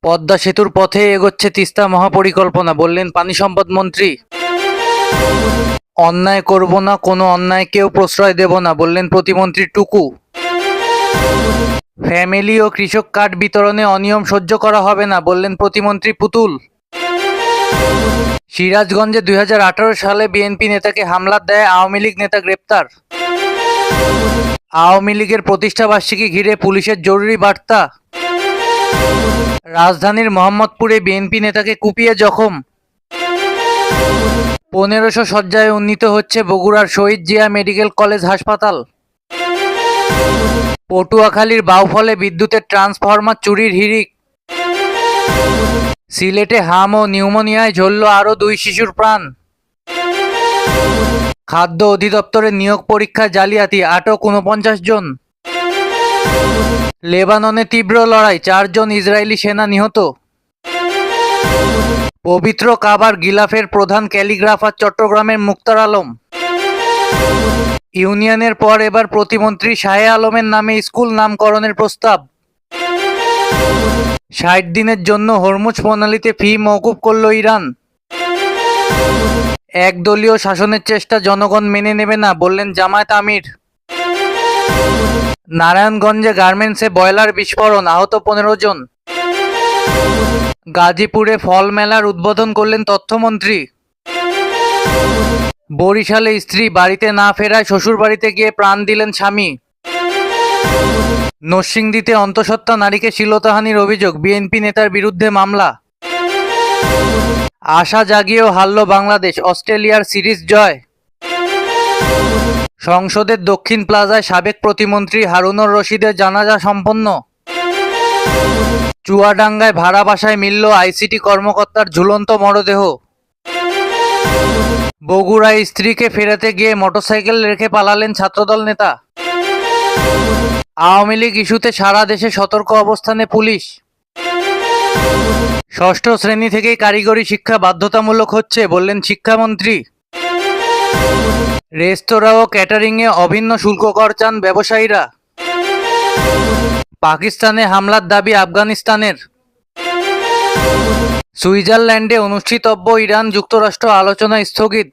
পদ্মা সেতুর পথে এগোচ্ছে তিস্তা মহাপরিকল্পনা, বললেন পানি সম্পদ মন্ত্রী। অন্যায় করব না, কোনো অন্যায়কেও প্রশ্রয় দেব না, বললেন প্রতিমন্ত্রী টুকু। ফ্যামিলি ও কৃষক কার্ড বিতরণে অনিয়ম সহ্য করা হবে না, বললেন প্রতিমন্ত্রী পুতুল। সিরাজগঞ্জে 2018 সালে বিএনপি নেতাকে হামলার দায়ে আওয়ামী লীগ নেতা গ্রেপ্তার। আওয়ামী লীগের প্রতিষ্ঠাবার্ষিকী ঘিরে পুলিশের জরুরি বার্তা। রাজধানীর মোহাম্মদপুরে বিএনপি নেতাকে কুপিয়ে জখম। 1500 শয্যায় উন্নীত হচ্ছে বগুড়ার শহীদ জিয়া মেডিকেল কলেজ হাসপাতাল। পটুয়াখালীর বাউফলে বিদ্যুতের ট্রান্সফরমার চুরির হিড়িক। সিলেটে হাম ও নিউমোনিয়ায় ঝরল আরও 2 শিশুর প্রাণ। খাদ্য অধিদপ্তরের নিয়োগ পরীক্ষায় জালিয়াতি, আটক 49 জন। লেবাননে তীব্র লড়াই, 4 জন ইসরায়েলি সেনা নিহত। পবিত্র কাবার গিলাফের প্রধান ক্যালিগ্রাফার চট্টগ্রামের মুক্তার আলম। ইউনিয়নের পর এবার প্রতিমন্ত্রী শাহে আলমের নামে স্কুল নামকরণের প্রস্তাব। 60 দিনের জন্য হরমুজ প্রণালীতে ফি মওকুফ করল ইরান। একদলীয় শাসনের চেষ্টা জনগণ মেনে নেবে না, বললেন জামায়াত আমির। নারায়ণগঞ্জে গার্মেন্টসে বয়লার বিস্ফোরণ, আহত 15 জন। গাজীপুরে ফল মেলার উদ্বোধন করলেন তথ্যমন্ত্রী। বরিশালে স্ত্রী বাড়িতে না ফেরায় শ্বশুরবাড়িতে গিয়ে প্রাণ দিলেন স্বামী। নরসিংদীতে অন্তঃসত্ত্বা নারীকে শ্লীলতাহানির অভিযোগ, বিএনপি নেতার বিরুদ্ধে মামলা। আশা জাগিয়েও হারল বাংলাদেশ, অস্ট্রেলিয়ার সিরিজ জয়। সংসদের দক্ষিণ প্লাজায় সাবেক প্রতিমন্ত্রী হারুনুর রশিদের জানাজা সম্পন্ন। চুয়াডাঙ্গায় ভাড়া বাসায় মিলল আইসিটি কর্মকর্তার ঝুলন্ত মরদেহ। বগুড়ায় স্ত্রীকে ফেরাতে গিয়ে মোটরসাইকেল রেখে পালালেন ছাত্রদল নেতা। আওয়ামী লীগ ইস্যুতে সারা দেশে সতর্ক অবস্থানে পুলিশ। ষষ্ঠ শ্রেণী থেকেই কারিগরি শিক্ষা বাধ্যতামূলক হচ্ছে, বললেন শিক্ষামন্ত্রী। রেস্তোরাঁ ও ক্যাটারিংয়ে অভিন্ন শুল্ক কর চান ব্যবসায়ীরা। পাকিস্তানে হামলার দাবি আফগানিস্তানের। সুইজারল্যান্ডে অনুষ্ঠিতব্য ইরান যুক্তরাষ্ট্র আলোচনা স্থগিত।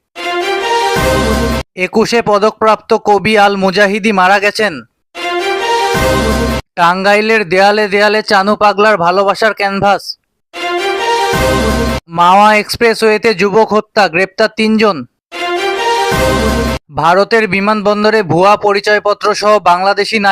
21 পদকপ্রাপ্ত কবি আল মুজাহিদি মারা গেছেন। টাঙ্গাইলের দেয়ালে দেয়ালে চানু পাগলার ভালোবাসার ক্যানভাস। মাওয়া এক্সপ্রেসওয়েতে যুবক হত্যা, গ্রেপ্তার 3 জন। ভারতের বিমানবন্দরে ভুয়া পরিচয়পত্র সহ বাংলাদেশি নারী